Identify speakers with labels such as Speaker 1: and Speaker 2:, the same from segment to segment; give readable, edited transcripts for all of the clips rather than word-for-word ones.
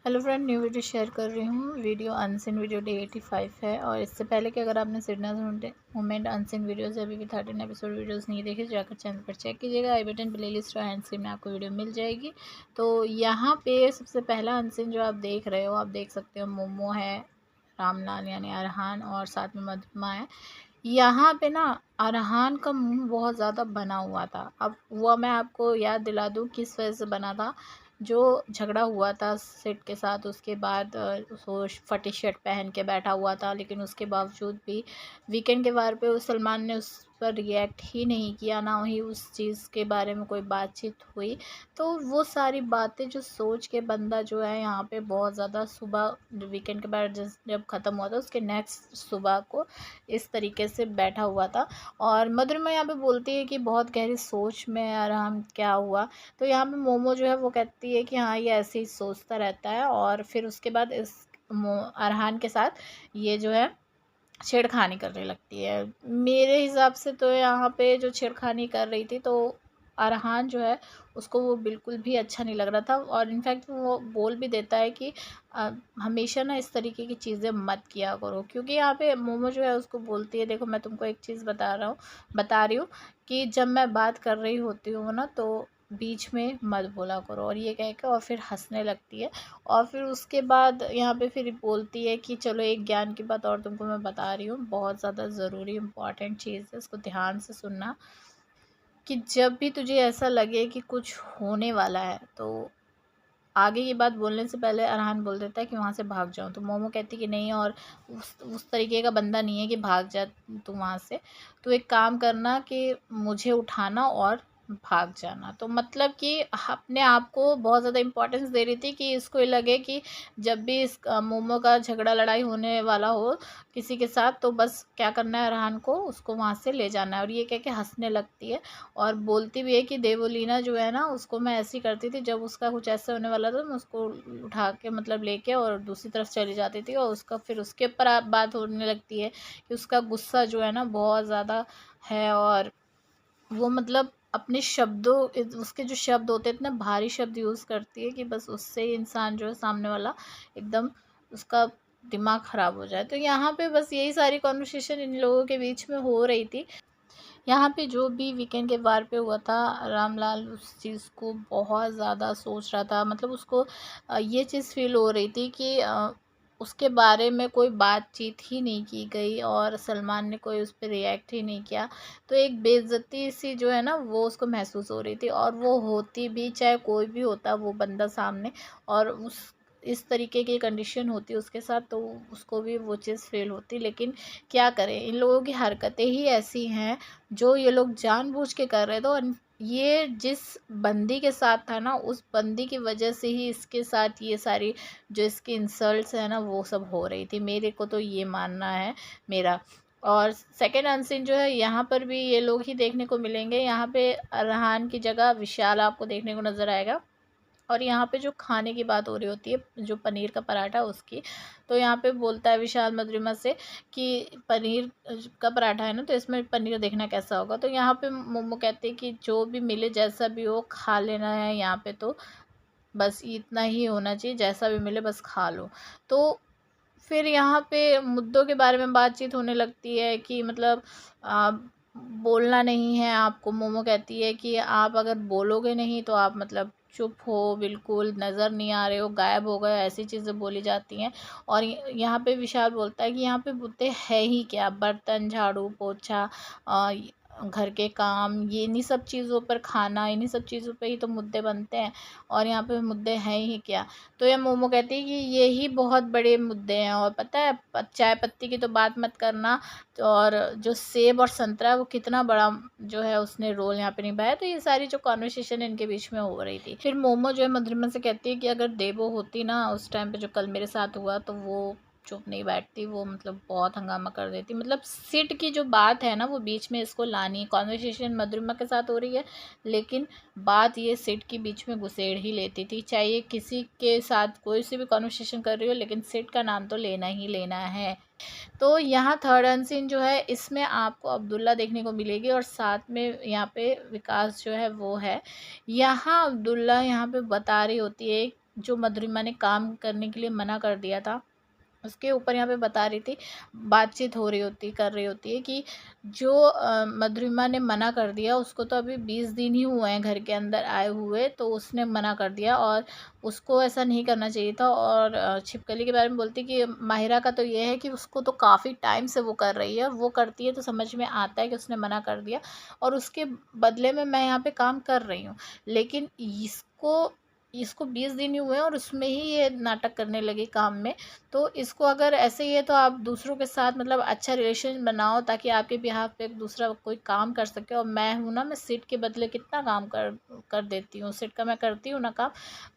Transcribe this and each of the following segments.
Speaker 1: Hello friend, new video share कर रही हूँ। वीडियो अनसीन वीडियो डे 85 है। और इससे पहले कि अगर आपने सिडनर मोमेंट अनसीन वीडियोस अभी भी 13 एपिसोड वीडियोस नहीं देखे, जाकर चैनल पर चेक कीजिएगा। आई बटन प्ले लिस्ट और हैंड स्क्रीन में आपको वीडियो मिल जाएगी। तो यहाँ पे सबसे पहला अनसीन जो आप देख रहे हो, आप देख सकते हो मोमो है, रामलाल यानी अरहान और साथ में मधुमा है। यहाँ पे ना अरहान का मुंह बहुत ज़्यादा बना हुआ था। अब वो मैं आपको याद दिला दूँ किस वजह से बना था। जो झगड़ा हुआ था सिड के साथ, उसके बाद वो फटी शर्ट पहन के बैठा हुआ था, लेकिन उसके बावजूद भी वीकेंड के वार पे उस सलमान ने उस पर रिएक्ट ही नहीं किया, ना ही उस चीज़ के बारे में कोई बातचीत हुई। तो वो सारी बातें जो सोच के बंदा जो है यहाँ पे बहुत ज़्यादा सुबह वीकेंड के बाद जब ख़त्म हुआ था उसके नेक्स्ट सुबह को इस तरीके से बैठा हुआ था। और मधुरिमा यहाँ पे बोलती है कि बहुत गहरी सोच में यार हम क्या हुआ। तो यहाँ पे मोमो जो है वो कहती है कि हाँ, ये ऐसे ही सोचता रहता है। और फिर उसके बाद इस अरहान के साथ ये जो है छेड़खानी करने लगती है। मेरे हिसाब से तो यहाँ पे जो छेड़खानी कर रही थी, तो अरहान जो है उसको वो बिल्कुल भी अच्छा नहीं लग रहा था। और इनफैक्ट वो बोल भी देता है कि हमेशा ना इस तरीके की चीज़ें मत किया करो। क्योंकि यहाँ पे मोमो जो है उसको बोलती है, देखो मैं तुमको एक चीज़ बता रही हूँ कि जब मैं बात कर रही होती हूँ ना, तो बीच में मत बोला करो। और ये कह के और फिर हंसने लगती है। और फिर उसके बाद यहाँ पे फिर बोलती है कि चलो एक ज्ञान की बात और तुमको मैं बता रही हूँ, बहुत ज़्यादा ज़रूरी इम्पॉर्टेंट चीज़ है, इसको ध्यान से सुनना। कि जब भी तुझे ऐसा लगे कि कुछ होने वाला है, तो आगे ये बात बोलने से पहले अरहान बोल देता है कि वहाँ से भाग जाऊँ। तो मोमो कहती कि नहीं, और उस तरीके का बंदा नहीं है कि भाग जा तू वहाँ से। तो एक काम करना कि मुझे उठाना और भाग जाना। तो मतलब कि अपने आप को बहुत ज़्यादा इम्पोर्टेंस दे रही थी कि इसको ये लगे कि जब भी इस मोमो का झगड़ा लड़ाई होने वाला हो किसी के साथ, तो बस क्या करना है, अरहान को उसको वहाँ से ले जाना है। और ये कह के हंसने लगती है। और बोलती भी है कि देवोलीना जो है ना, उसको मैं ऐसी करती थी, जब उसका कुछ ऐसा होने वाला था मैं उसको उठा के मतलब लेके और दूसरी तरफ चली जाती थी। और उसका फिर उसके ऊपर बात होने लगती है कि उसका गुस्सा जो है ना बहुत ज़्यादा है। और वो मतलब अपने शब्दों उसके जो शब्द होते हैं इतने भारी शब्द यूज़ करती है कि बस उससे ही इंसान जो है सामने वाला एकदम उसका दिमाग ख़राब हो जाए। तो यहाँ पे बस यही सारी कॉन्वर्सेशन इन लोगों के बीच में हो रही थी। यहाँ पे जो भी वीकेंड के वार पे हुआ था, रामलाल उस चीज़ को बहुत ज़्यादा सोच रहा था। मतलब उसको ये चीज़ फ़ील हो रही थी कि उसके बारे में कोई बातचीत ही नहीं की गई और सलमान ने कोई उस पर रिएक्ट ही नहीं किया। तो एक बेइज्जती सी जो है ना वो उसको महसूस हो रही थी। और वो होती भी, चाहे कोई भी होता वो बंदा सामने, और उस इस तरीके की कंडीशन होती उसके साथ, तो उसको भी वो चीज़ फ़ील होती। लेकिन क्या करें, इन लोगों की हरकतें ही ऐसी हैं जो ये लोग जानबूझ के कर रहे थे। और ये जिस बंदी के साथ था ना, उस बंदी की वजह से ही इसके साथ ये सारी जो इसकी इंसल्ट्स है ना वो सब हो रही थी। मेरे को तो ये मानना है मेरा। और सेकंड अनसीन जो है, यहाँ पर भी ये लोग ही देखने को मिलेंगे। यहाँ पे अरहान की जगह विशाल आपको देखने को नज़र आएगा। और यहाँ पे जो खाने की बात हो रही होती है, जो पनीर का पराठा उसकी, तो यहाँ पे बोलता है विशाल मधुरिमा से कि पनीर का पराठा है ना, तो इसमें पनीर देखना कैसा होगा। तो यहाँ पे मोमो कहते हैं कि जो भी मिले जैसा भी हो खा लेना है, यहाँ पे तो बस इतना ही होना चाहिए, जैसा भी मिले बस खा लो। तो फिर यहाँ पे मुद्दों के बारे में बातचीत होने लगती है कि मतलब आ, बोलना नहीं है आपको। मोमो कहती है कि आप अगर बोलोगे नहीं तो आप मतलब चुप हो, बिल्कुल नज़र नहीं आ रहे हो, गायब हो गए, ऐसी चीज़ें बोली जाती हैं। और यहाँ पे विशाल बोलता है कि यहाँ पे मुद्दे है ही क्या, बर्तन झाड़ू पोछा, घर के काम, ये इन्हीं सब चीज़ों पर, खाना, इन्हीं सब चीज़ों पे ही तो मुद्दे बनते हैं। और यहाँ पे मुद्दे हैं ही क्या। तो ये मोमो कहती है कि ये ही बहुत बड़े मुद्दे हैं। और पता है चाय पत्ती की तो बात मत करना। तो और जो सेब और संतरा है वो कितना बड़ा जो है उसने रोल यहाँ पे निभाया। तो ये सारी जो कॉन्वर्सेशन इनके बीच में हो रही थी। फिर मोमो जो है मधुरिमा से कहती है कि अगर देवो होती ना उस टाइम पे जो कल मेरे साथ हुआ, तो वो चुप नहीं बैठती, वो मतलब बहुत हंगामा कर देती। मतलब सिट की जो बात है ना वो बीच में इसको लानी, कॉन्वर्सेशन मधुरिमा के साथ हो रही है, लेकिन बात ये सिट के बीच में घुसेड़ ही लेती थी। चाहे किसी के साथ कोई सी भी कॉन्वर्सेशन कर रही हो, लेकिन सिट का नाम तो लेना ही लेना है। तो यहाँ थर्ड अनसीन जो है, इसमें आपको अब्दुल्ला देखने को मिलेगी और साथ में यहाँ पे विकास जो है वो है। यहाँ अब्दुल्ला यहाँ पे बता रही होती है जो मधुरिमा ने काम करने के लिए मना कर दिया था, उसके ऊपर यहाँ पे बता रही थी, बातचीत कर रही होती है कि जो मधुरिमा ने मना कर दिया, उसको तो अभी 20 दिन ही हुए हैं घर के अंदर आए हुए, तो उसने मना कर दिया और उसको ऐसा नहीं करना चाहिए था। और छिपकली के बारे में बोलती कि माहिरा का तो ये है कि उसको तो काफ़ी टाइम से वो कर रही है, वो करती है तो समझ में आता है कि उसने मना कर दिया और उसके बदले में मैं यहाँ पे काम कर रही हूँ। लेकिन इसको 20 दिन ही हुए हैं और उसमें ही ये नाटक करने लगी काम में। तो इसको अगर ऐसे ही है तो आप दूसरों के साथ मतलब अच्छा रिलेशन बनाओ, ताकि आपके बिहाफ पे एक दूसरा कोई काम कर सके। और मैं हूँ ना, मैं सिट के बदले कितना काम कर देती हूँ, सिट का मैं करती हूँ ना काम।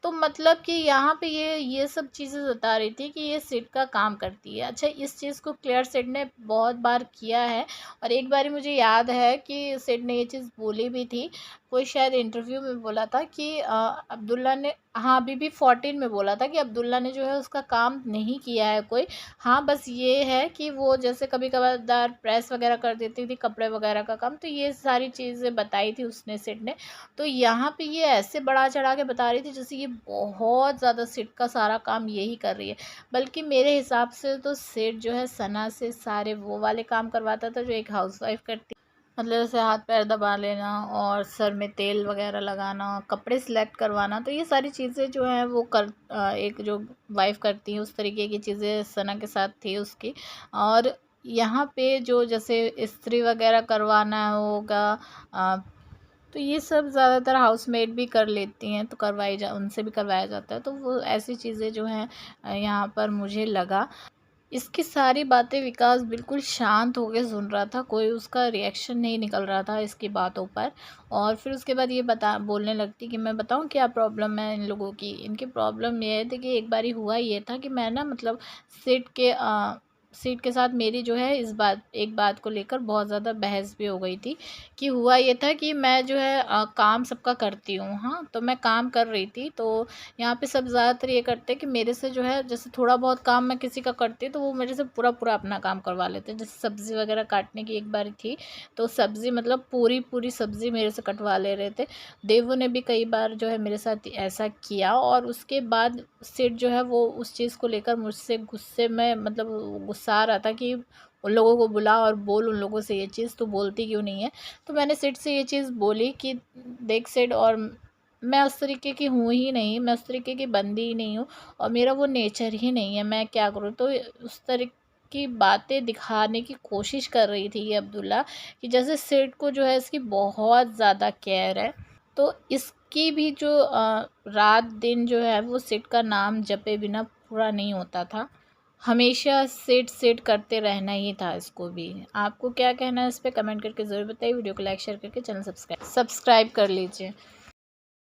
Speaker 1: तो मतलब कि यहाँ पे ये सब चीज़ें बता रही थी कि ये सिट का काम करती है। अच्छा, इस चीज़ को क्लियर सिट ने बहुत बार किया है और एक बार मुझे याद है कि सिट ने ये चीज़ बोली भी थी, कोई शायद इंटरव्यू में बोला था कि अब्दुल्ला ने, हाँ, BB14 में बोला था कि अब्दुल्ला ने जो है उसका काम नहीं किया है कोई। हाँ, बस ये है कि वो जैसे कभी कभार प्रेस वगैरह कर देती थी, कपड़े वगैरह का काम, तो ये सारी चीज़ें बताई थी उसने, सिट ने। तो यहाँ पे ये ऐसे बढ़ा चढ़ा के बता रही थी जैसे ये बहुत ज़्यादा सिट का सारा काम यही कर रही है। बल्कि मेरे हिसाब से तो सिट जो है सना से सारे वो वाले काम करवाता था जो एक हाउसवाइफ करती, मतलब जैसे हाथ पैर दबा लेना और सर में तेल वगैरह लगाना, कपड़े सिलेक्ट करवाना। तो ये सारी चीज़ें जो हैं वो एक जो वाइफ़ करती है, उस तरीके की चीज़ें सना के साथ थी उसकी। और यहाँ पे जो जैसे इस्त्री वगैरह करवाना होगा, अ, तो ये सब ज़्यादातर हाउसमेड भी कर लेती हैं, तो उनसे भी करवाया जाता है। तो वो ऐसी चीज़ें जो हैं यहाँ पर मुझे लगा। इसकी सारी बातें विकास बिल्कुल शांत होकर सुन रहा था, कोई उसका रिएक्शन नहीं निकल रहा था इसकी बातों पर। और फिर उसके बाद ये बोलने लगती कि मैं बताऊं क्या प्रॉब्लम है इन लोगों की। इनकी प्रॉब्लम ये है कि एक बारी हुआ ये था कि मैं ना मतलब सीट के साथ मेरी जो है एक बात को लेकर बहुत ज़्यादा बहस भी हो गई थी। कि हुआ ये था कि मैं जो है काम सबका करती हूँ, हाँ, तो मैं काम कर रही थी। तो यहाँ पे सब ज़्यादातर ये करते हैं कि मेरे से जो है जैसे थोड़ा बहुत काम मैं किसी का करती हूँ तो वो मेरे से पूरा पूरा अपना काम करवा लेते हैं। जैसे सब्ज़ी वगैरह काटने की एक बार थी, तो सब्ज़ी मतलब पूरी पूरी सब्ज़ी मेरे से कटवा ले रहे थे। देवू ने भी कई बार जो है मेरे साथ ऐसा किया और उसके बाद सिट जो है वो उस चीज़ को लेकर मुझसे गुस्से में, मतलब गुस्सा आ रहा था कि उन लोगों को बुला और बोल उन लोगों से ये चीज़, तो बोलती क्यों नहीं है। तो मैंने सिट से ये चीज़ बोली कि देख सिट, और मैं उस तरीके की हूँ ही नहीं, मैं उस तरीके की बंदी ही नहीं हूँ और मेरा वो नेचर ही नहीं है, मैं क्या करूँ। तो उस तरह की बातें दिखाने की कोशिश कर रही थी ये अब्दुल्ला, कि जैसे सिट को जो है इसकी बहुत ज़्यादा केयर है। तो इसकी भी जो रात दिन जो है वो सिट का नाम जपे बिना पूरा नहीं होता था, हमेशा सिट सिट करते रहना ही था इसको भी। आपको क्या कहना है इस पे कमेंट करके ज़रूर बताइए। वीडियो को लाइक शेयर करके चैनल सब्सक्राइब कर लीजिए।